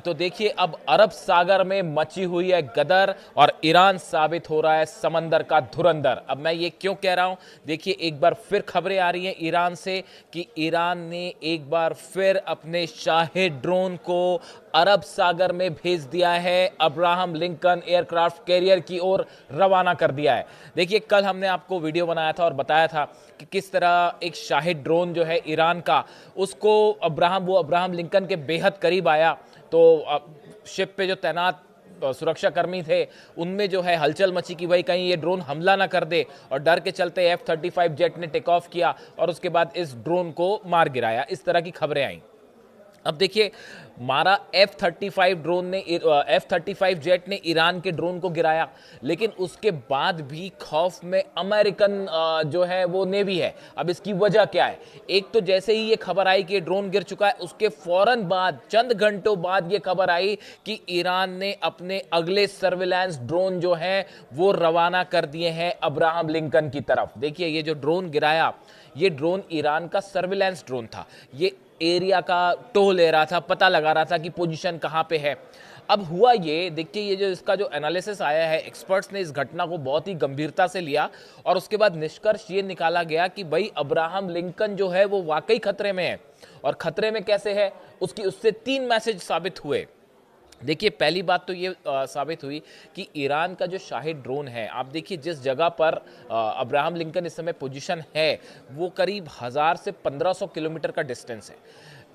तो देखिए अब अरब सागर में मची हुई है गदर और ईरान साबित हो रहा है समंदर का धुरंधर। अब मैं ये क्यों कह रहा हूं, देखिए एक बार फिर खबरें आ रही हैं ईरान से कि ईरान ने एक बार फिर अपने शाहिद ड्रोन को अरब सागर में भेज दिया है, अब्राहम लिंकन एयरक्राफ्ट कैरियर की ओर रवाना कर दिया है। देखिए कल हमने आपको वीडियो बनाया था और बताया था कि किस तरह एक शाहिद ड्रोन जो है ईरान का, उसको अब्राहम लिंकन के बेहद करीब आया। तो शिप पे जो तैनात सुरक्षाकर्मी थे उनमें जो है हलचल मची कि भाई कहीं ये ड्रोन हमला ना कर दे, और डर के चलते F-35 जेट ने टेक ऑफ किया और उसके बाद इस ड्रोन को मार गिराया। इस तरह की खबरें आई। अब देखिए मारा F-35 जेट ने ईरान के ड्रोन को गिराया, लेकिन उसके बाद भी खौफ में अमेरिकन जो है वो नेवी है। अब इसकी वजह क्या है, एक तो जैसे ही ये खबर आई कि ये ड्रोन गिर चुका है, उसके फौरन बाद चंद घंटों बाद ये खबर आई कि ईरान ने अपने अगले सर्विलांस ड्रोन जो है वो रवाना कर दिए हैं अब्राहम लिंकन की तरफ। देखिए ये जो ड्रोन गिराया, ये ड्रोन ईरान का सर्विलांस ड्रोन था। ये एरिया का टो ले रहा था, पता लगा रहा था कि पोजीशन कहां पे है। अब हुआ ये, देखिए ये जो इसका जो एनालिसिस आया है, एक्सपर्ट्स ने इस घटना को बहुत ही गंभीरता से लिया और उसके बाद निष्कर्ष ये निकाला गया कि भाई अब्राहम लिंकन जो है वो वाकई खतरे में है। और खतरे में कैसे है, उससे 3 मैसेज साबित हुए। देखिए पहली बात तो ये साबित हुई कि ईरान का जो शाहिद ड्रोन है, आप देखिए जिस जगह पर अब्राहम लिंकन इस समय पोजीशन है वो करीब 1000 से 1500 किलोमीटर का डिस्टेंस है।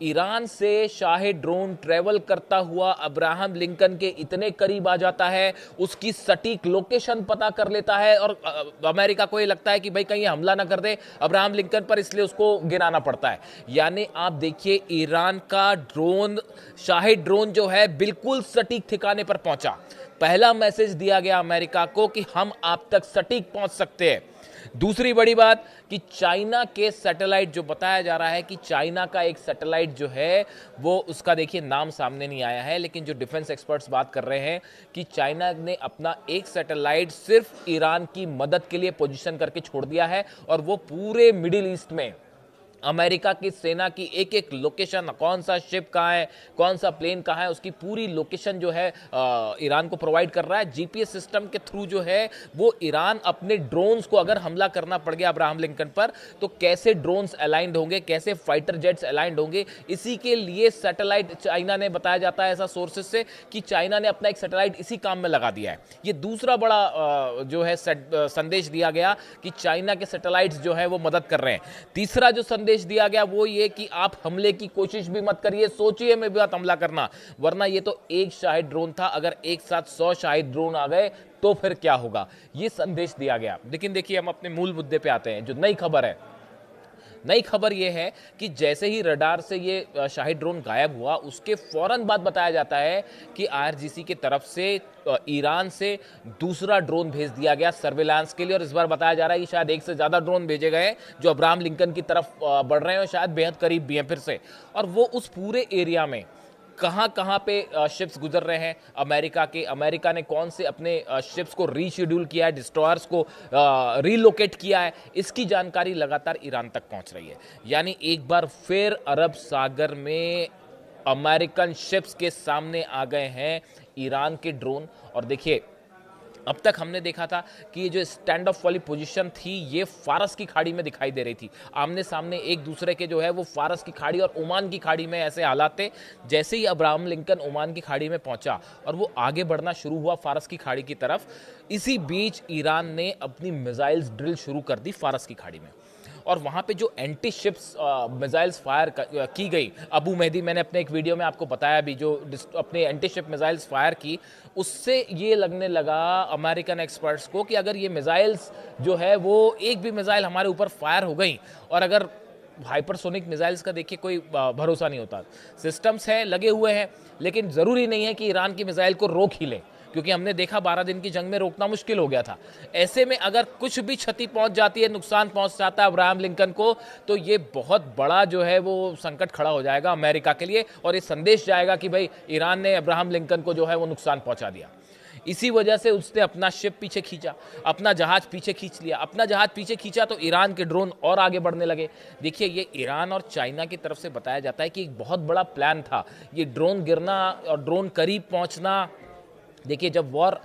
ईरान से शाहिद ड्रोन ट्रेवल करता हुआ अब्राहम लिंकन के इतने करीब आ जाता है, उसकी सटीक लोकेशन पता कर लेता है और अमेरिका को ये लगता है कि भाई कहीं हमला ना कर दे अब्राहम लिंकन पर, इसलिए उसको गिराना पड़ता है। यानी आप देखिए ईरान का ड्रोन, शाहिद ड्रोन जो है बिल्कुल सटीक ठिकाने पर पहुंचा। पहला मैसेज दिया गया अमेरिका को कि हम आप तक सटीक पहुंच सकते हैं। दूसरी बड़ी बात कि चाइना के सैटेलाइट, जो बताया जा रहा है कि चाइना का एक सैटेलाइट जो है वो, उसका देखिए नाम सामने नहीं आया है, लेकिन जो डिफेंस एक्सपर्ट्स बात कर रहे हैं कि चाइना ने अपना एक सैटेलाइट सिर्फ ईरान की मदद के लिए पोजीशन करके छोड़ दिया है और वो पूरे मिडिल ईस्ट में अमेरिका की सेना की एक एक लोकेशन, कौन सा शिप कहाँ है, कौन सा प्लेन कहाँ है, उसकी पूरी लोकेशन जो है ईरान को प्रोवाइड कर रहा है। जीपीएस सिस्टम के थ्रू जो है वो ईरान अपने ड्रोन्स को, अगर हमला करना पड़ गया अब्राहम लिंकन पर, तो कैसे ड्रोन्स अलाइंड होंगे, कैसे फाइटर जेट्स अलाइंड होंगे, इसी के लिए सैटेलाइट चाइना ने, बताया जाता है ऐसा सोर्सेस से कि चाइना ने अपना एक सैटेलाइट इसी काम में लगा दिया है। ये दूसरा बड़ा जो है संदेश दिया गया कि चाइना के सैटेलाइट्स जो है वो मदद कर रहे हैं। तीसरा जो संदेश दिया गया वो ये कि आप हमले की कोशिश भी मत करिए, सोचिए में भी मत हमला करना, वरना ये तो एक शाहिद ड्रोन था, अगर एक साथ 100 शाहिद ड्रोन आ गए तो फिर क्या होगा, ये संदेश दिया गया। लेकिन देखिए हम अपने मूल मुद्दे पे आते हैं। जो नई खबर है, नई खबर यह है कि जैसे ही रडार से ये शाहिद ड्रोन गायब हुआ, उसके फौरन बाद बताया जाता है कि आईआरजीसी की तरफ से ईरान से दूसरा ड्रोन भेज दिया गया सर्विलांस के लिए। और इस बार बताया जा रहा है कि शायद एक से ज़्यादा ड्रोन भेजे गए जो अब्राहम लिंकन की तरफ बढ़ रहे हैं और शायद बेहद करीब भी हैं फिर से। और वो उस पूरे एरिया में कहाँ कहाँ पे शिप्स गुजर रहे हैं अमेरिका ने कौन से अपने शिप्स को रीशेड्यूल किया है, डिस्ट्रॉयर्स को रीलोकेट किया है, इसकी जानकारी लगातार ईरान तक पहुंच रही है। यानी एक बार फिर अरब सागर में अमेरिकन शिप्स के सामने आ गए हैं ईरान के ड्रोन। और देखिए अब तक हमने देखा था कि ये जो स्टैंड ऑफ वाली पोजीशन थी ये फारस की खाड़ी में दिखाई दे रही थी, आमने सामने एक दूसरे के जो है वो फारस की खाड़ी और ओमान की खाड़ी में ऐसे हालात थे। जैसे ही अब्राहम लिंकन ओमान की खाड़ी में पहुंचा और वो आगे बढ़ना शुरू हुआ फारस की खाड़ी की तरफ, इसी बीच ईरान ने अपनी मिसाइल्स ड्रिल शुरू कर दी फारस की खाड़ी में। और वहाँ पे जो एंटी शिप्स मिसाइल्स फायर की गई, अबू मेहदी, मैंने अपने एक वीडियो में आपको बताया भी, जो अपने एंटी शिप मिसाइल्स फायर की, उससे ये लगने लगा अमेरिकन एक्सपर्ट्स को कि अगर ये मिसाइल्स जो है वो एक भी मिसाइल हमारे ऊपर फायर हो गई, और अगर हाइपरसोनिक मिसाइल्स का देखिए कोई भरोसा नहीं होता, सिस्टम्स हैं लगे हुए हैं, लेकिन ज़रूरी नहीं है कि ईरान की मिसाइल को रोक ही लें, क्योंकि हमने देखा 12 दिन की जंग में रोकना मुश्किल हो गया था। ऐसे में अगर कुछ भी क्षति पहुंच जाती है, नुकसान पहुंच जाता है अब्राहम लिंकन को, तो ये बहुत बड़ा जो है वो संकट खड़ा हो जाएगा अमेरिका के लिए, और ये संदेश जाएगा कि भाई ईरान ने अब्राहम लिंकन को जो है वो नुकसान पहुंचा दिया। इसी वजह से उसने अपना शिप पीछे खींचा, अपना जहाज पीछे खींच लिया। अपना जहाज पीछे खींचा तो ईरान के ड्रोन और आगे बढ़ने लगे। देखिए, ये ईरान और चाइना की तरफ से बताया जाता है कि एक बहुत बड़ा प्लान था ये ड्रोन गिरना और ड्रोन करीब पहुंचना। देखिए, जब वॉर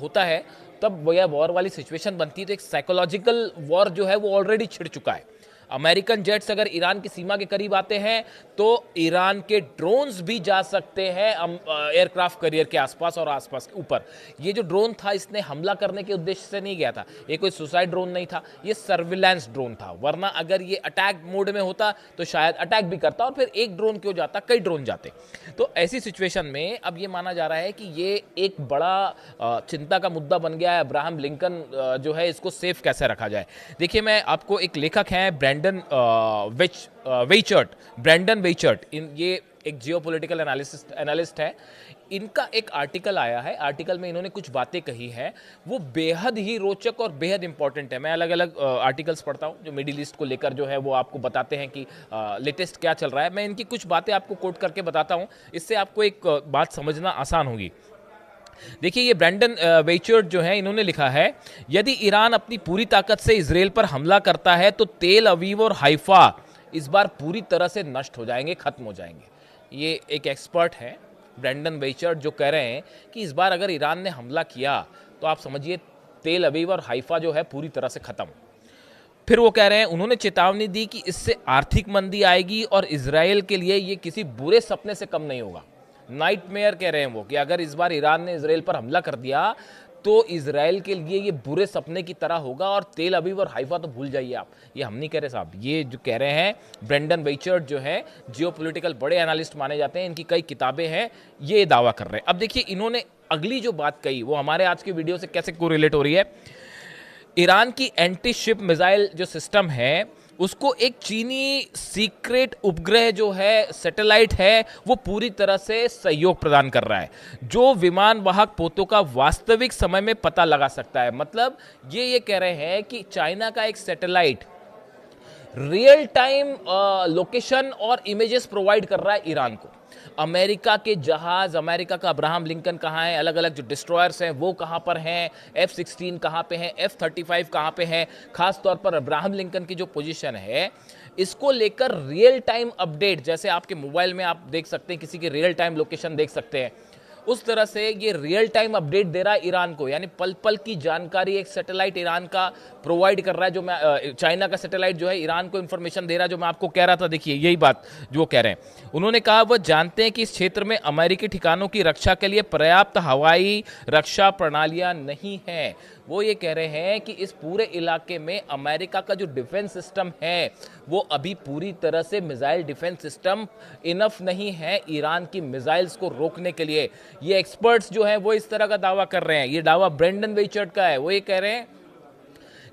होता है तब वो यह वॉर वाली सिचुएशन बनती है, तो एक साइकोलॉजिकल वॉर जो है वो ऑलरेडी छिड़ चुका है। अमेरिकन जेट्स अगर ईरान की सीमा के करीब आते हैं तो ईरान के ड्रोन्स भी जा सकते हैं एयरक्राफ्ट कैरियर के आसपास और आसपास के ऊपर। ये जो ड्रोन था इसने हमला करने के उद्देश्य से नहीं गया था, ये कोई सुसाइड ड्रोन नहीं था, ये सर्विलांस ड्रोन था। वरना अगर ये अटैक मोड में होता तो शायद अटैक भी करता और फिर एक ड्रोन क्यों जाता, कई ड्रोन जाते। तो ऐसी सिचुएशन में अब ये माना जा रहा है कि ये एक बड़ा चिंता का मुद्दा बन गया है। अब्राहम लिंकन जो है इसको सेफ कैसे रखा जाए। देखिए, मैं आपको एक लेखक हैं ब्रेंडन वेचर्ट, ये एक जियोपॉलिटिकल एनालिस्ट है। इनका एक आर्टिकल आया है, आर्टिकल में इन्होंने कुछ बातें कही हैं, वो बेहद ही रोचक और बेहद इंपॉर्टेंट है। मैं अलग अलग आर्टिकल्स पढ़ता हूँ जो मिडिल ईस्ट को लेकर जो है वो आपको बताते हैं कि लेटेस्ट क्या चल रहा है। मैं इनकी कुछ बातें आपको कोट करके बताता हूँ, इससे आपको एक बात समझना आसान होगी। देखिए, ये ब्रेंडन वेचर्ट जो है इन्होंने लिखा है, यदि ईरान अपनी पूरी ताकत से इजराइल पर हमला करता है तो तेल अवीव और हाइफा इस बार पूरी तरह से नष्ट हो जाएंगे, खत्म हो जाएंगे। ये एक एक्सपर्ट है ब्रेंडन वेचर्ट जो कह रहे हैं कि इस बार अगर ईरान ने हमला किया तो आप समझिए तेल अवीव और हाइफा जो है पूरी तरह से खत्म। फिर वो कह रहे हैं, उन्होंने चेतावनी दी कि इससे आर्थिक मंदी आएगी और इजराइल के लिए ये किसी बुरे सपने से कम नहीं होगा। नाइटमेयर कह रहे हैं वो कि अगर इस बार ईरान ने इजराइल पर हमला कर दिया तो इजराइल के लिए ये बुरे सपने की तरह होगा और तेल अवीव और हाइफा तो भूल जाइए आप। ये हम नहीं कह रहे साहब, ये जो कह रहे हैं ब्रेंडन वेचर्ट जो है जियोपॉलिटिकल बड़े एनालिस्ट माने जाते हैं, इनकी कई किताबें हैं, ये दावा कर रहे हैं। अब देखिए, इन्होंने अगली जो बात कही वो हमारे आज की वीडियो से कैसे कोरिलेट हो रही है। ईरान की एंटी शिप मिसाइल जो सिस्टम है उसको एक चीनी सीक्रेट उपग्रह जो है सैटेलाइट है वो पूरी तरह से सहयोग प्रदान कर रहा है, जो विमान वाहक पोतों का वास्तविक समय में पता लगा सकता है। मतलब ये कह रहे हैं कि चाइना का एक सैटेलाइट रियल टाइम लोकेशन और इमेजेस प्रोवाइड कर रहा है ईरान को। अमेरिका के जहाज, अमेरिका का अब्राहम लिंकन कहाँ है, अलग अलग जो डिस्ट्रॉयर्स हैं वो कहाँ पर हैं, F-16 कहाँ पे हैं, F-35 कहाँ पे हैं, खास तौर पर अब्राहम लिंकन की जो पोजीशन है इसको लेकर रियल टाइम अपडेट, जैसे आपके मोबाइल में आप देख सकते हैं किसी की रियल टाइम लोकेशन देख सकते हैं, उस तरह से ये रियल टाइम अपडेट दे रहा है ईरान को। यानी पल पल की जानकारी एक सैटेलाइट ईरान का प्रोवाइड कर रहा है, जो मैं चाइना का सैटेलाइट जो है ईरान को इंफॉर्मेशन दे रहा है, जो मैं आपको कह रहा था। देखिए, यही बात जो वो कह रहे हैं। उन्होंने कहा वह जानते हैं कि इस क्षेत्र में अमेरिकी ठिकानों की रक्षा के लिए पर्याप्त हवाई रक्षा प्रणालियां नहीं हैं। वो ये कह रहे हैं कि इस पूरे इलाके में अमेरिका का जो डिफेंस सिस्टम है वो अभी पूरी तरह से मिसाइल डिफेंस सिस्टम इनफ नहीं है ईरान की मिसाइल्स को रोकने के लिए। ये एक्सपर्ट्स जो हैं वो इस तरह का दावा कर रहे हैं। ये दावा ब्रेंडन वेचर्ट का है। वो ये कह रहे हैं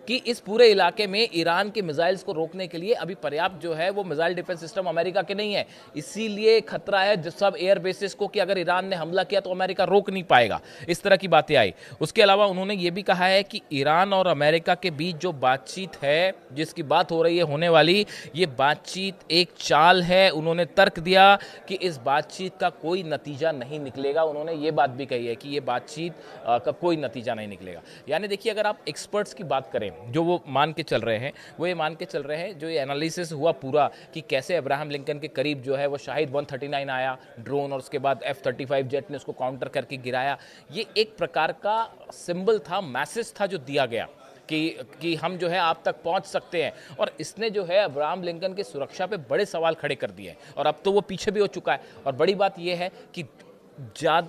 कि इस पूरे इलाके में ईरान के मिसाइल्स को रोकने के लिए अभी पर्याप्त जो है वो मिसाइल डिफेंस सिस्टम अमेरिका के नहीं है। इसीलिए खतरा है सब एयर बेसिस को कि अगर ईरान ने हमला किया तो अमेरिका रोक नहीं पाएगा। इस तरह की बातें आई। उसके अलावा उन्होंने ये भी कहा है कि ईरान और अमेरिका के बीच जो बातचीत है, जिसकी बात हो रही है होने वाली, ये बातचीत एक चाल है। उन्होंने तर्क दिया कि इस बातचीत का कोई नतीजा नहीं निकलेगा। उन्होंने ये बात भी कही है कि ये बातचीत का कोई नतीजा नहीं निकलेगा। यानी देखिए, अगर आप एक्सपर्ट्स की बात करें जो वो मान के चल रहे हैं, वो ये मान के चल रहे हैं, जो ये एनालिसिस हुआ पूरा कि कैसे अब्राहम लिंकन के करीब जो है वो शाहिद 139 आया ड्रोन और उसके बाद F-35 जेट ने उसको काउंटर करके गिराया। ये एक प्रकार का सिंबल था, मैसेज था जो दिया गया कि हम जो है आप तक पहुंच सकते हैं। और इसने जो है अब्राहम लिंकन की सुरक्षा पे बड़े सवाल खड़े कर दिए हैं और अब तो वो पीछे भी हो चुका है। और बड़ी बात ये है कि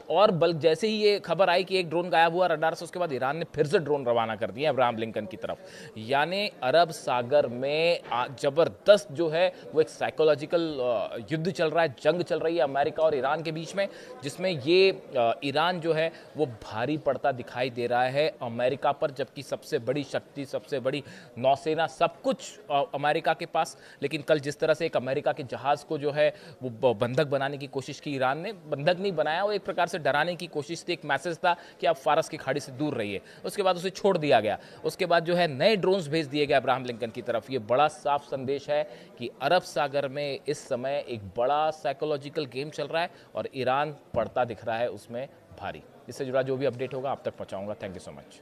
और बल्कि जैसे ही ये खबर आई कि एक ड्रोन गायब हुआ रडार से, उसके बाद ईरान ने फिर से ड्रोन रवाना कर दिए अब्राहम लिंकन की तरफ। यानी अरब सागर में जबरदस्त जो है वो एक साइकोलॉजिकल युद्ध चल रहा है, जंग चल रही है अमेरिका और ईरान के बीच में, जिसमें ये ईरान जो है वो भारी पड़ता दिखाई दे रहा है अमेरिका पर, जबकि सबसे बड़ी शक्ति, सबसे बड़ी नौसेना, सब कुछ अमेरिका के पास। लेकिन कल जिस तरह से एक अमेरिका के जहाज़ को जो है वो बंधक बनाने की कोशिश की ईरान ने, बंधक नहीं बनाया, वो एक प्रकार से डराने की कोशिश थी, एक मैसेज था कि आप फारस की खाड़ी से दूर रहिए। उसके बाद उसे छोड़ दिया गया। उसके बाद जो है नए ड्रोन्स भेज दिए गए अब्राहम लिंकन की तरफ। ये बड़ा साफ संदेश है कि अरब सागर में इस समय एक बड़ा साइकोलॉजिकल गेम चल रहा है और ईरान पड़ता दिख रहा है उसमें भारी। इससे जुड़ा जो भी अपडेट होगा आप तक पहुँचाऊँगा। Thank you so much.